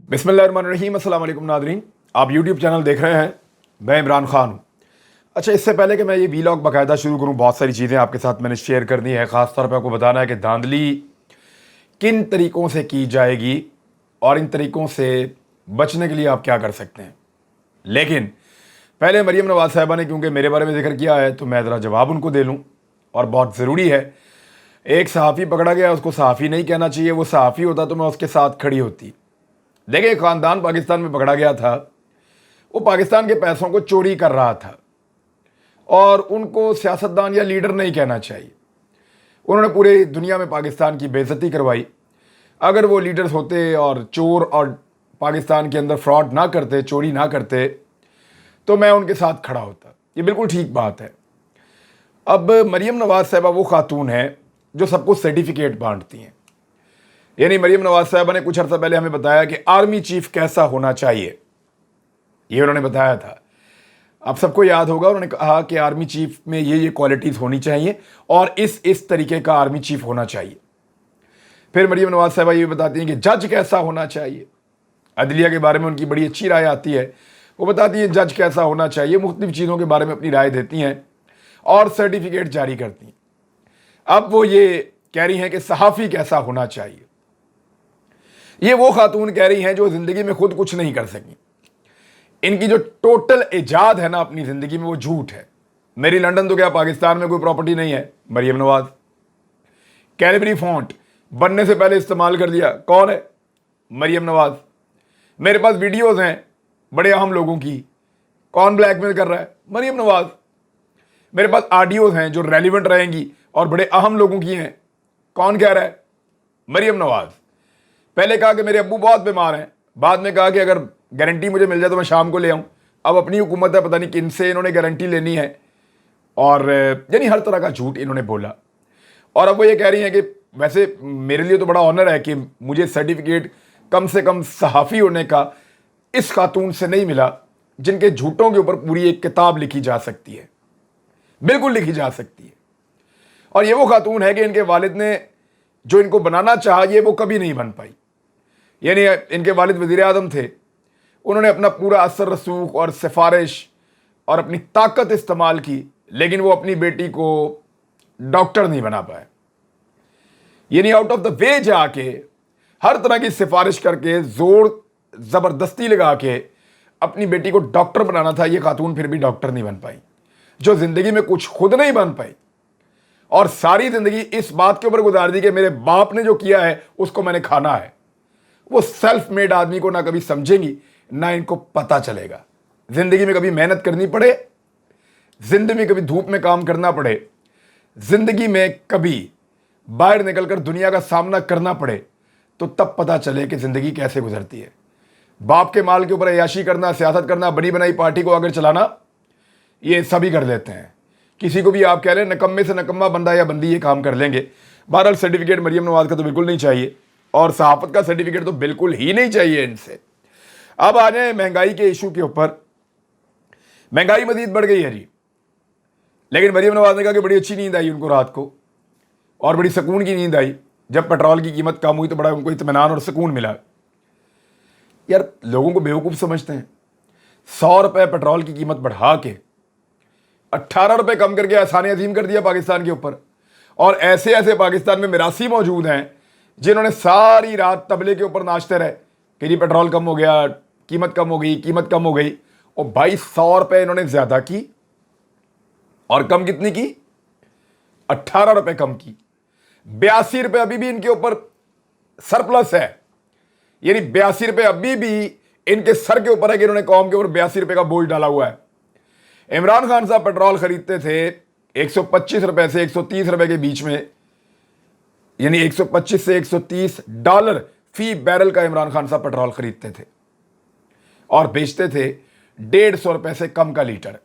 बिस्मिल्लाहिर्रहमानिर्रहीम। अस्सलाम वालेकुम नादरीन, आप यूट्यूब चैनल देख रहे हैं। मैं इमरान खान हूँ। अच्छा, इससे पहले कि मैं ये वीलॉग बाकायदा शुरू करूँ, बहुत सारी चीज़ें आपके साथ मैंने शेयर करनी है। ख़ास तौर पे आपको बताना है कि धांधली किन तरीक़ों से की जाएगी और इन तरीक़ों से बचने के लिए आप क्या कर सकते हैं। लेकिन पहले मरीम नवाज़ साहिबा ने क्योंकि मेरे बारे में जिक्र किया है तो मैं ज़रा जवाब उनको दे लूँ, और बहुत ज़रूरी है। एक सहाफ़ी पकड़ा गया, उसको सहाफ़ी नहीं कहना चाहिए। वो सहाफ़ी होता तो मैं उसके साथ खड़ी होती। देखिए, एक ख़ानदान पाकिस्तान में पकड़ा गया था। वो पाकिस्तान के पैसों को चोरी कर रहा था और उनको सियासतदान या लीडर नहीं कहना चाहिए। उन्होंने पूरी दुनिया में पाकिस्तान की बेइज्जती करवाई। अगर वो लीडर्स होते और चोर और पाकिस्तान के अंदर फ्रॉड ना करते, चोरी ना करते, तो मैं उनके साथ खड़ा होता। ये बिल्कुल ठीक बात है। अब मरीम नवाज़ साहिबा वो खातून है जो सबको सर्टिफिकेट बांटती हैं। यानी मरीम नवाज़ साहिबा ने कुछ अर्सा पहले हमें बताया कि आर्मी चीफ कैसा होना चाहिए, ये उन्होंने बताया था। आप सबको याद होगा, उन्होंने कहा कि आर्मी चीफ में ये क्वालिटीज़ होनी चाहिए और इस तरीके का आर्मी चीफ होना चाहिए। फिर मरीम नवाज़ साहिबा ये बताती हैं कि जज कैसा होना चाहिए। अदलिया के बारे में उनकी बड़ी अच्छी राय आती है। वो बताती हैं जज कैसा होना चाहिए, मुख्तलिफ चीज़ों के बारे में अपनी राय देती हैं और सर्टिफिकेट जारी करती हैं। अब वो ये कह रही हैं कि सहाफ़ी कैसा होना चाहिए। ये वो खातून कह रही हैं जो ज़िंदगी में खुद कुछ नहीं कर सकी। इनकी जो टोटल इजाद है ना अपनी ज़िंदगी में, वो झूठ है। मेरी लंदन तो क्या पाकिस्तान में कोई प्रॉपर्टी नहीं है। मरीम नवाज़ कैलिबरी फॉन्ट बनने से पहले इस्तेमाल कर दिया, कौन है? मरीम नवाज़। मेरे पास वीडियोज़ हैं बड़े अहम लोगों की, कौन ब्लैकमेल कर रहा है? मरीम नवाज़। मेरे पास ऑडियोज़ हैं जो रेलिवेंट रहेंगी और बड़े अहम लोगों की हैं, कौन कह रहा है? मरीम नवाज़। पहले कहा कि मेरे अब्बू बहुत बीमार हैं, बाद में कहा कि अगर गारंटी मुझे मिल जाए तो मैं शाम को ले आऊँ। अब अपनी हुकूमत है, पता नहीं किन से इन्होंने गारंटी लेनी है, और यानी हर तरह का झूठ इन्होंने बोला। और अब वो ये कह रही हैं कि वैसे मेरे लिए तो बड़ा ऑनर है कि मुझे सर्टिफिकेट कम से कम सहाफ़ी होने का इस खातून से नहीं मिला जिनके झूठों के ऊपर पूरी एक किताब लिखी जा सकती है, बिल्कुल लिखी जा सकती है। और ये वो खातून है कि इनके वालिद ने जो इनको बनाना चाहा, ये वो कभी नहीं बन पाई। यानी इनके वालिद वज़ीर आज़म थे, उन्होंने अपना पूरा असर रसूख और सिफारिश और अपनी ताकत इस्तेमाल की, लेकिन वो अपनी बेटी को डॉक्टर नहीं बना पाए। यानी आउट ऑफ द वे जाके हर तरह की सिफारिश करके जोर ज़बरदस्ती लगा के अपनी बेटी को डॉक्टर बनाना था, ये खातून फिर भी डॉक्टर नहीं बन पाई। जो ज़िंदगी में कुछ खुद नहीं बन पाई और सारी ज़िंदगी इस बात के ऊपर गुजार दी कि मेरे बाप ने जो किया है उसको मैंने खाना है। वो सेल्फ मेड आदमी को ना कभी समझेंगी ना इनको पता चलेगा। ज़िंदगी में कभी मेहनत करनी पड़े, ज़िंदगी में कभी धूप में काम करना पड़े, ज़िंदगी में कभी बाहर निकलकर दुनिया का सामना करना पड़े, तो तब पता चले कि ज़िंदगी कैसे गुजरती है। बाप के माल के ऊपर अय्याशी करना, सियासत करना, बनी बनाई पार्टी को आगे चलाना, ये सभी कर लेते हैं। किसी को भी आप कह लें नकम्मे से नकम्मा बंदा या बंदी ये काम कर लेंगे। बहरहाल सर्टिफिकेट मरीम नवाज़ का तो बिल्कुल नहीं चाहिए और सहाफ़त का सर्टिफिकेट तो बिल्कुल ही नहीं चाहिए इनसे। अब आ जाए महंगाई के इशू के ऊपर। महंगाई मजीद बढ़ गई है जी, लेकिन मरीम नवाज़ ने कहा कि बड़ी अच्छी नींद आई उनको रात को, और बड़ी सुकून की नींद आई। जब पेट्रोल की कीमत कम हुई तो बड़ा उनको इत्मीनान और सुकून मिला। यार, लोगों को बेवकूफ़ समझते हैं। 100 रुपये पेट्रोल की कीमत बढ़ा के 18 रुपये कम करके एहसान अजीम कर दिया पाकिस्तान के ऊपर। और ऐसे ऐसे पाकिस्तान में मिरासी मौजूद हैं जिन्होंने सारी रात तबले के ऊपर नाचते रहे कि जी पेट्रोल कम हो गया, कीमत कम हो गई, कीमत कम हो गई। और भाई 100 रुपये इन्होंने ज़्यादा की, और कम कितनी की? 18 रुपये कम की। 82 रुपये अभी भी इनके ऊपर सरप्लस है। यानी 82 रुपये अभी भी इनके सर के ऊपर है कि इन्होंने कौम के ऊपर 82 रुपये का बोझ डाला हुआ है। इमरान खान साहब पेट्रोल खरीदते थे 125 रुपये से 130 रुपये के बीच में, यानी 125 से 130 डॉलर फी बैरल का इमरान खान साहब पेट्रोल खरीदते थे और बेचते थे 150 रुपये से कम का लीटर।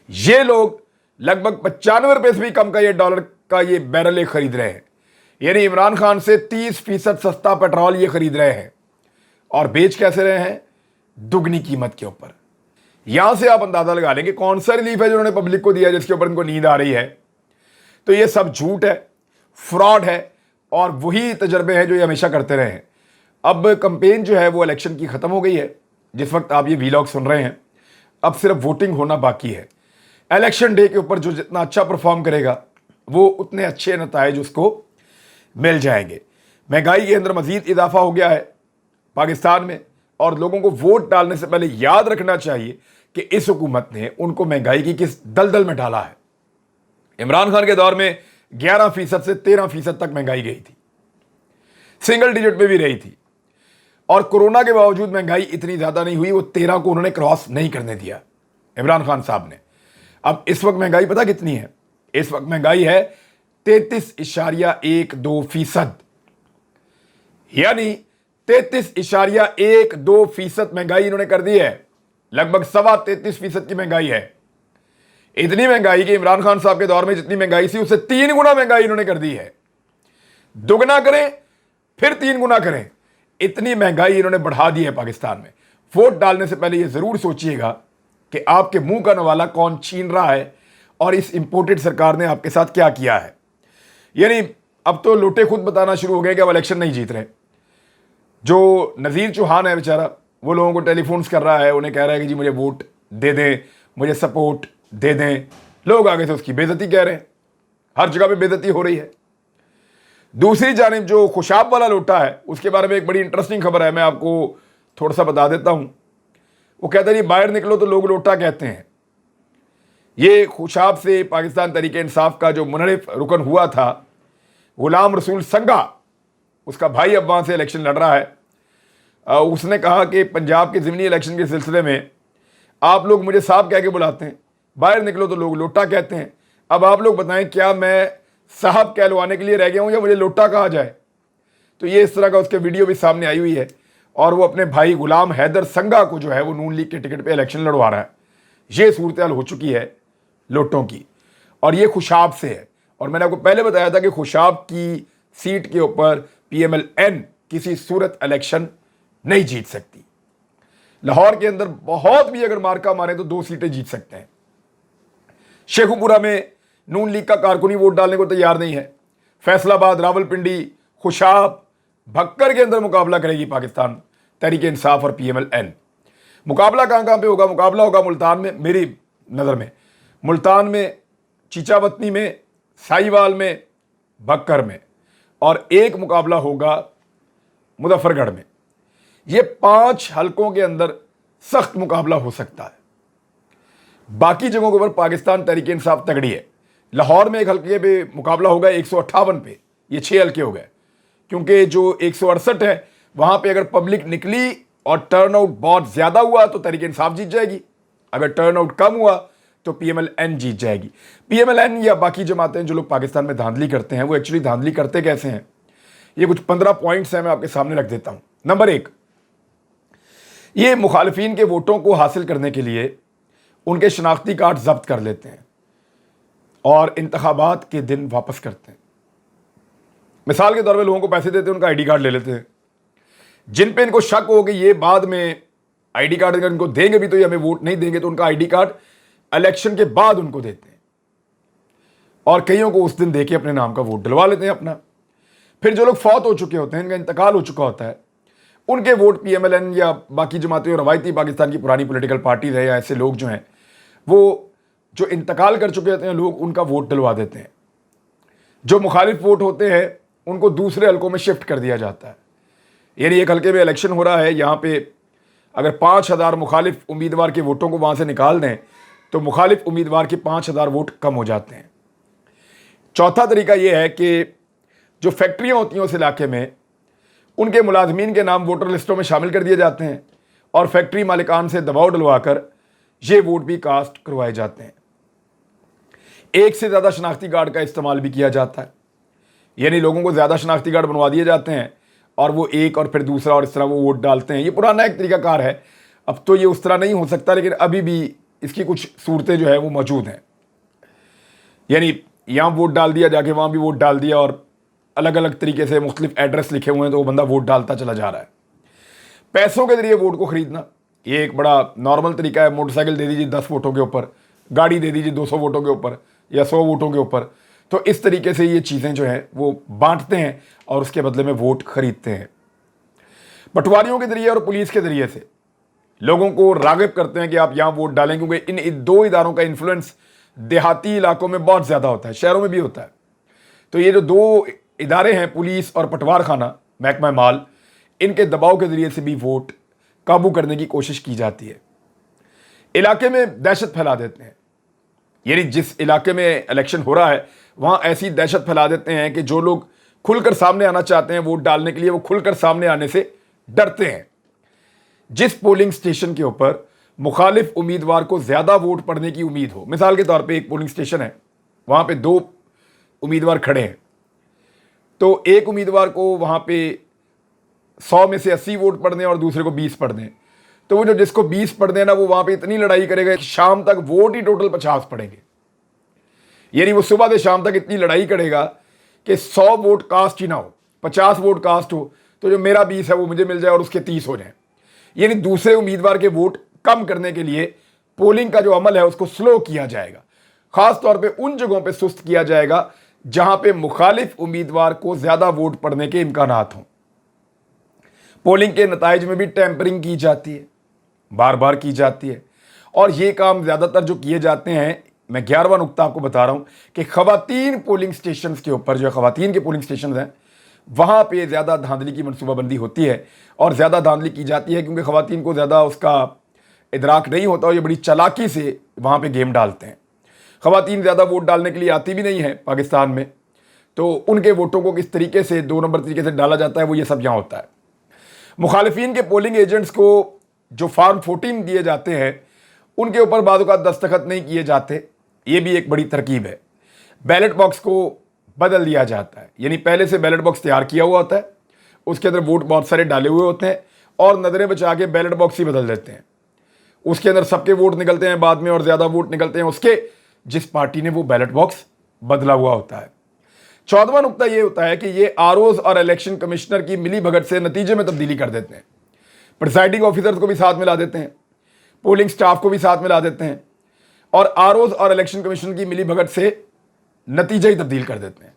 ये लोग लगभग 95 रुपये से भी कम का ये डॉलर का ये बैरल खरीद रहे हैं। यानी इमरान खान से 30% सस्ता पेट्रोल ये खरीद रहे हैं और बेच कैसे रहे हैं? दुगनी कीमत के ऊपर। यहां से आप अंदाजा लगा लेंगे कौन सा रिलीफ है जो उन्होंने पब्लिक को दिया जिसके ऊपर इनको नींद आ रही है। तो ये सब झूठ है, फ्रॉड है और वही तजर्बे हैं जो ये हमेशा करते रहे हैं। अब कंपेन जो है वो इलेक्शन की ख़त्म हो गई है। जिस वक्त आप ये वीलॉग सुन रहे हैं, अब सिर्फ वोटिंग होना बाकी है। इलेक्शन डे के ऊपर जो जितना अच्छा परफॉर्म करेगा वो उतने अच्छे नताइज उसको मिल जाएंगे। महंगाई के अंदर मज़ीद इजाफा हो गया है पाकिस्तान में, और लोगों को वोट डालने से पहले याद रखना चाहिए कि इस हुकूमत ने उनको महंगाई की किस दलदल में डाला है। इमरान खान के दौर में 11% से 13% तक महंगाई गई थी, सिंगल डिजिट पे भी रही थी, और कोरोना के बावजूद महंगाई इतनी ज़्यादा नहीं हुई, वो 13 को उन्होंने क्रॉस नहीं करने दिया इमरान खान साहब ने। अब इस वक्त महंगाई पता कितनी है? इस वक्त महंगाई है 33.12%, यानी 33.12% महंगाई इन्होंने कर दी है। लगभग 33.25% की महंगाई है। इतनी महंगाई कि इमरान खान साहब के दौर में जितनी महंगाई थी उससे 3 गुना महंगाई इन्होंने कर दी है। दुगना करें फिर 3 गुना करें, इतनी महंगाई इन्होंने बढ़ा दी है पाकिस्तान में। वोट डालने से पहले यह जरूर सोचिएगा कि आपके मुंह का नवाला कौन छीन रहा है और इस इंपोर्टेड सरकार ने आपके साथ क्या किया है। यानी अब तो लोटे खुद बताना शुरू हो गए कि अब इलेक्शन नहीं जीत रहे। जो नज़ीर चौहान है बेचारा, वो लोगों को टेलीफोन्स कर रहा है, उन्हें कह रहा है कि जी मुझे वोट दे दें, मुझे सपोर्ट दे दें। लोग आगे से उसकी बेइज्जती कह रहे हैं, हर जगह पे बेइज्जती हो रही है। दूसरी जानिब जो खुशाब वाला लोटा है, उसके बारे में एक बड़ी इंटरेस्टिंग खबर है, मैं आपको थोड़ा सा बता देता हूँ। वो कहते हैं बाहर निकलो तो लोग लोटा कहते हैं। ये खुशाब से पाकिस्तान तहरीक इंसाफ का जो मुनरिफ रुकन हुआ था, गुलाम रसूल संगा, उसका भाई अब वहाँ से इलेक्शन लड़ रहा है। उसने कहा कि पंजाब के ज़िमनी इलेक्शन के सिलसिले में आप लोग मुझे साहब कह के बुलाते हैं, बाहर निकलो तो लोग लोटा कहते हैं। अब आप लोग बताएं क्या मैं साहब कहलवाने के लिए रह गया हूँ या मुझे लोटा कहा जाए? तो ये इस तरह का उसके वीडियो भी सामने आई हुई है, और वो अपने भाई गुलाम हैदर संगा को जो है वो नून लीग के टिकट पे इलेक्शन लड़वा रहा है। ये सूरत हाल हो चुकी है लोटों की, और ये खुशाब से है। और मैंने आपको पहले बताया था कि खुशाब की सीट के ऊपर PMLN किसी सूरत इलेक्शन नहीं जीत सकती। लाहौर के अंदर बहुत भी अगर मार्का मारे तो 2 सीटें जीत सकते हैं। शेखुपुरा में नून लीग का कारकुनी वोट डालने को तैयार नहीं है। फैसलाबाद, रावलपिंडी, खुशाब, भक्कर के अंदर मुकाबला करेगी पाकिस्तान तहरीक इंसाफ और PMLN। मुकाबला कहाँ कहाँ पे होगा? मुकाबला होगा मुल्तान में, मेरी नज़र में मुल्तान में, चीचावतनी में, साहिवाल में, भक्कर में, और एक मुकाबला होगा मुजफ्फरगढ़ में। ये 5 हलकों के अंदर सख्त मुकाबला हो सकता है। बाकी जगहों के ऊपर पाकिस्तान तहरीक इंसाफ तगड़ी है। लाहौर में एक हल्के पे मुकाबला होगा 158 पे, ये 6 हल्के हो गए, क्योंकि जो 168 है वहां पे अगर पब्लिक निकली और टर्नआउट बहुत ज्यादा हुआ तो तहरीक इंसाफ जीत जाएगी, अगर टर्नआउट कम हुआ तो PMLN जीत जाएगी। PMLN या बाकी जमातें जो लोग पाकिस्तान में धांधली करते हैं, वो एक्चुअली धांधली करते कैसे हैं? ये कुछ 15 पॉइंट्स हैं, मैं आपके सामने रख देता हूं। नंबर 1, ये मुखालिफिन के वोटों को हासिल करने के लिए उनके शनाख्ती कार्ड जब्त कर लेते हैं और इंतखाबात के दिन वापस करते हैं। मिसाल के तौर पे लोगों को पैसे देते हैं, उनका ID कार्ड ले लेते हैं। जिन पे इनको शक हो कि ये बाद में ID कार्ड अगर इनको देंगे भी तो ये हमें वोट नहीं देंगे, तो उनका ID कार्ड इलेक्शन के बाद उनको देते हैं, और कईयों को उस दिन देके अपने नाम का वोट डलवा लेते हैं अपना। फिर जो लोग फौत हो चुके होते हैं, इनका इंतकाल हो चुका होता है, उनके वोट PMLN या बाकी जमातें, रवायती पाकिस्तान की पुरानी पॉलिटिकल पार्टीज है या ऐसे लोग जो हैं, वो जो इंतकाल कर चुके होते हैं लोग, उनका वोट डलवा देते हैं। जो मुखालिफ वोट होते हैं उनको दूसरे हलकों में शिफ्ट कर दिया जाता है। यानी एक हल्के में इलेक्शन हो रहा है, यहाँ पे अगर 5000 मुखालिफ उम्मीदवार के वोटों को वहाँ से निकाल दें तो मुखालिफ उम्मीदवार के 5000 वोट कम हो जाते हैं। चौथा तरीका यह है कि जो फैक्ट्रियाँ होती हैं उस इलाके में, उनके मुलाजमीन के नाम वोटर लिस्टों में शामिल कर दिए जाते हैं और फैक्ट्री मालिकान से दबाव डलवाकर ये वोट भी कास्ट करवाए जाते हैं। एक से ज़्यादा शनाख्ती कार्ड का इस्तेमाल भी किया जाता है, यानी लोगों को ज़्यादा शनाख्ती कार्ड बनवा दिए जाते हैं और वो एक और फिर दूसरा और इस तरह वो वोट डालते हैं। ये पुराना एक तरीकाकार है, अब तो ये उस तरह नहीं हो सकता, लेकिन अभी भी इसकी कुछ सूरतें जो है वो मौजूद हैं। यानी यहाँ वोट डाल दिया, जाके वहाँ भी वोट डाल दिया, और अलग अलग तरीके से मुख्तलिफ एड्रेस लिखे हुए हैं तो वो बंदा वोट डालता चला जा रहा है। पैसों के जरिए वोट को खरीदना ये एक बड़ा नॉर्मल तरीका है। मोटरसाइकिल दे दीजिए 10 वोटों के ऊपर, गाड़ी दे दीजिए 200 वोटों के ऊपर या 100 वोटों के ऊपर। तो इस तरीके से ये चीज़ें जो हैं वो बांटते हैं और उसके बदले में वोट खरीदते हैं। पटवारियों के जरिए और पुलिस के जरिए से लोगों को राग़िब करते हैं कि आप यहां वोट डालें, क्योंकि इन दो इदारों का इन्फ्लुएंस देहाती इलाकों में बहुत ज़्यादा होता है, शहरों में भी होता है। तो ये जो दो इदारे हैं, पुलिस और पटवार खाना महकमा माल, इनके दबाव के जरिए से भी वोट काबू करने की कोशिश की जाती है। इलाके में दहशत फैला देते हैं, यानी जिस इलाके में इलेक्शन हो रहा है वहां ऐसी दहशत फैला देते हैं कि जो लोग खुलकर सामने आना चाहते हैं वोट डालने के लिए, वो खुलकर सामने आने से डरते हैं। जिस पोलिंग स्टेशन के ऊपर मुखालिफ उम्मीदवार को ज्यादा वोट पड़ने की उम्मीद हो, मिसाल के तौर पे एक पोलिंग स्टेशन है, वहां पे दो उम्मीदवार खड़े हैं, तो एक उम्मीदवार को वहां पे 100 में से 80 वोट पड़ने और दूसरे को 20 पड़ने, तो वो जो जिसको 20 पड़ने ना, वो वहां पे इतनी लड़ाई करेगा कि शाम तक वोट ही टोटल 50 पड़ेंगे। यानी वो सुबह से शाम तक इतनी लड़ाई करेगा कि 100 वोट कास्ट ही ना हो, 50 वोट कास्ट हो, तो जो मेरा 20 है वो मुझे मिल जाए और उसके 30 हो जाए। यानी दूसरे उम्मीदवार के वोट कम करने के लिए पोलिंग का जो अमल है उसको स्लो किया जाएगा। खास तौर पे उन जगहों पे सुस्त किया जाएगा जहां पे मुखालिफ उम्मीदवार को ज्यादा वोट पड़ने के इम्कानात हों। पोलिंग के नताइज में भी टैंपरिंग की जाती है, बार बार की जाती है, और ये काम ज्यादातर जो किए जाते हैं, मैं 11वां नुक्ता आपको बता रहा हूं कि खवातीन पोलिंग स्टेशन के ऊपर, जो खवातीन के पोलिंग स्टेशन हैं, वहां पे ज्यादा धांधली की मनसूबाबंदी होती है और ज्यादा धांधली की जाती है क्योंकि खवातीन को ज्यादा उसका इदराक नहीं होता और ये बड़ी चालाकी से वहां पे गेम डालते हैं। खवातीन ज़्यादा वोट डालने के लिए आती भी नहीं है पाकिस्तान में, तो उनके वोटों को किस तरीके से 2 नंबर तरीके से डाला जाता है वो ये सब यहाँ होता है। मुखालिफिन के पोलिंग एजेंट्स को जो फार्म 14 दिए जाते हैं उनके ऊपर बाद का दस्तखत नहीं किए जाते, ये भी एक बड़ी तरकीब है। बैलेट बॉक्स को बदल दिया जाता है, यानी पहले से बैलेट बॉक्स तैयार किया हुआ होता है, उसके अंदर वोट बहुत सारे डाले हुए होते हैं और नज़रें बचा के बैलेट बॉक्स ही बदल देते हैं। उसके अंदर सबके वोट निकलते हैं बाद में और ज़्यादा वोट निकलते हैं उसके जिस पार्टी ने वो बैलेट बॉक्स बदला हुआ होता है। 14वां नुक्ता ये होता है कि ये आरओज और इलेक्शन कमिश्नर की मिली भगत से नतीजे में तब्दीली कर देते हैं। प्रिसाइडिंग ऑफिसर्स को भी साथ मिला देते हैं, पोलिंग स्टाफ को भी साथ मिला देते हैं और आरओज और इलेक्शन कमीशन की मिली भगत से नतीजे ही तब्दील कर देते हैं।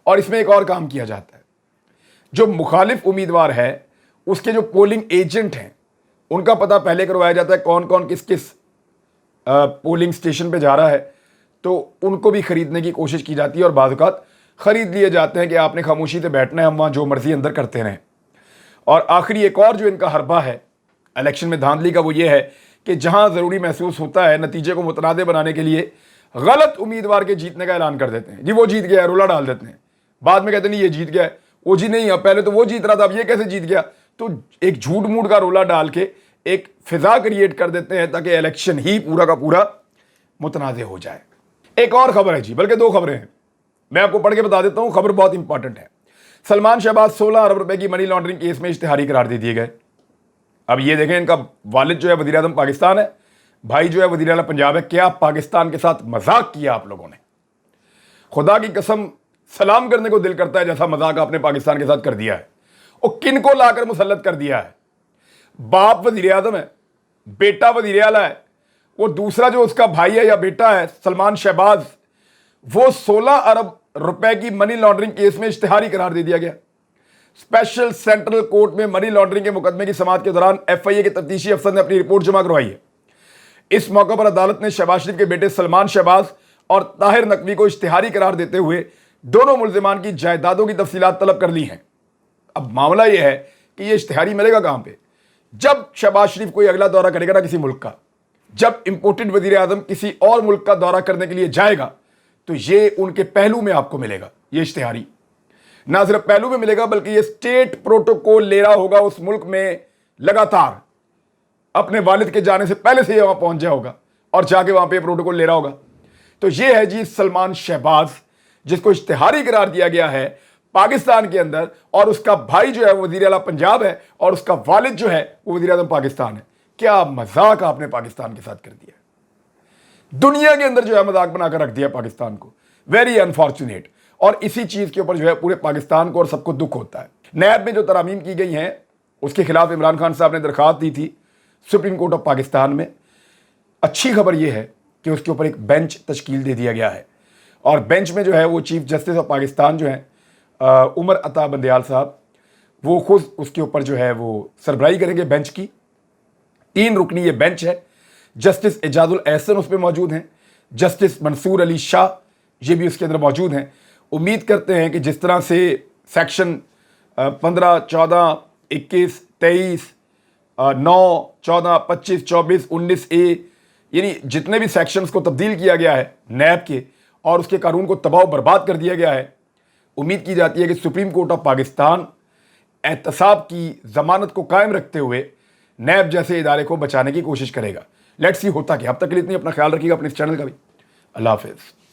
और इसमें एक और काम किया जाता है, जो मुखालिफ उम्मीदवार है उसके जो पोलिंग एजेंट हैं उनका पता पहले करवाया जाता है, कौन कौन किस किस पोलिंग स्टेशन पे जा रहा है, तो उनको भी खरीदने की कोशिश की जाती है और बाद औक़ात खरीद लिए जाते हैं कि आपने खामोशी से बैठना है, हम वहाँ जो मर्जी अंदर करते रहें। और आखिरी एक और जो इनका हरबा है इलेक्शन में धांधली का, वो ये है कि जहाँ ज़रूरी महसूस होता है नतीजे को मुतनादे बनाने के लिए गलत उम्मीदवार के जीतने का ऐलान कर देते हैं। जी वो जीत गया, रोला डाल देते हैं, बाद में कहते नहीं ये जीत गया, वो जी नहीं, अब पहले तो वो जीत रहा था, अब ये कैसे जीत गया, तो एक झूठ मूठ का रोला डाल के एक फिजा क्रिएट कर देते हैं ताकि इलेक्शन ही पूरा का पूरा मुतनाज़े हो जाए। एक और खबर है जी, बल्कि 2 खबरें हैं, मैं आपको पढ़ के बता देता हूं, खबर बहुत इंपॉर्टेंट है। सलमान शहबाज 16 अरब रुपए की मनी लॉन्ड्रिंग केस में इश्तिहारी करार दे दिए गए। अब ये देखें, इनका वालिद जो है वज़ीर आज़म पाकिस्तान है, भाई जो है वज़ीर आला पंजाब है। क्या पाकिस्तान के साथ मजाक किया आप लोगों ने? खुदा की कसम सलाम करने को दिल करता है जैसा मजाक आपने पाकिस्तान के साथ कर दिया है। और किन को लाकर मुसल्लत कर दिया है? बाप वज़ीर आज़म है, बेटा वज़ीर आला है, वो दूसरा जो उसका भाई है या बेटा है सलमान शहबाज, वो 16 अरब रुपए की मनी लॉन्ड्रिंग केस में इश्तिहारी करार दे दिया गया। स्पेशल सेंट्रल कोर्ट में मनी लॉन्ड्रिंग के मुकदमे की समाअत के दौरान एफआईए के तफ्तीशी अफसर ने अपनी रिपोर्ट जमा करवाई है। इस मौके पर अदालत ने शहबाज शरीफ के बेटे सलमान शहबाज और ताहिर नकवी को इश्तिहारी करार देते हुए दोनों मुल्जिमान की जायदादों की तफसीलात तलब कर ली हैं। अब मामला यह है कि यह इश्तिहारी मिलेगा कहां पे? जब शहबाज शरीफ कोई अगला दौरा करेगा ना किसी मुल्क का, जब इंपोर्टेड वजीर आजम किसी और मुल्क का दौरा करने के लिए जाएगा, तो ये उनके पहलू में आपको मिलेगा। ये इश्तिहारी ना सिर्फ पहलू में मिलेगा बल्कि ये स्टेट प्रोटोकॉल ले रहा होगा उस मुल्क में, लगातार अपने वालिद के जाने से पहले से वहां पहुंच जाया होगा और जाके वहां पे प्रोटोकॉल ले रहा होगा। तो ये है जी सलमान शहबाज, जिसको इश्तिहारी करार दिया गया है पाकिस्तान के अंदर, और उसका भाई जो है वो वज़ीर आला पंजाब है और उसका वालिद जो है वो वज़ीर आज़म पाकिस्तान है। क्या मजाक आपने पाकिस्तान के साथ कर दिया, दुनिया के अंदर जो है मजाक बनाकर रख दिया पाकिस्तान को। Very unfortunate. और इसी चीज के ऊपर जो है पूरे पाकिस्तान को और सबको दुख होता है। नैब में जो तरामीम की गई हैं उसके खिलाफ इमरान खान साहब ने दरखास्त दी थी सुप्रीम कोर्ट ऑफ पाकिस्तान में। अच्छी खबर यह है कि उसके ऊपर एक बेंच तश्कील दे दिया गया है और बेंच में जो है वो चीफ जस्टिस ऑफ पाकिस्तान जो है उमर अता बंदयाल साहब, वो खुद उसके ऊपर जो है वो सरबराही करेंगे बेंच की। 3 रुकनी ये बेंच है। जस्टिस एजाजुल एहसन उस पर मौजूद हैं, जस्टिस मंसूर अली शाह ये भी उसके अंदर मौजूद हैं। उम्मीद करते हैं कि जिस तरह से सेक्शन 15, 14, 21, 23, 9, 14, 25, 24, 19A यानी जितने भी सेक्शंस को तब्दील किया गया है नैब के और उसके कानून को तबाह बर्बाद कर दिया गया है, उम्मीद की जाती है कि सुप्रीम कोर्ट ऑफ पाकिस्तान एहतसाब की जमानत को कायम रखते हुए नैब जैसे इदारे को बचाने की कोशिश करेगा। लेट्स सी होता क्या। अब तक के लिए इतनी, अपना ख्याल रखिएगा, अपने इस चैनल का भी। अल्लाह हाफिज़।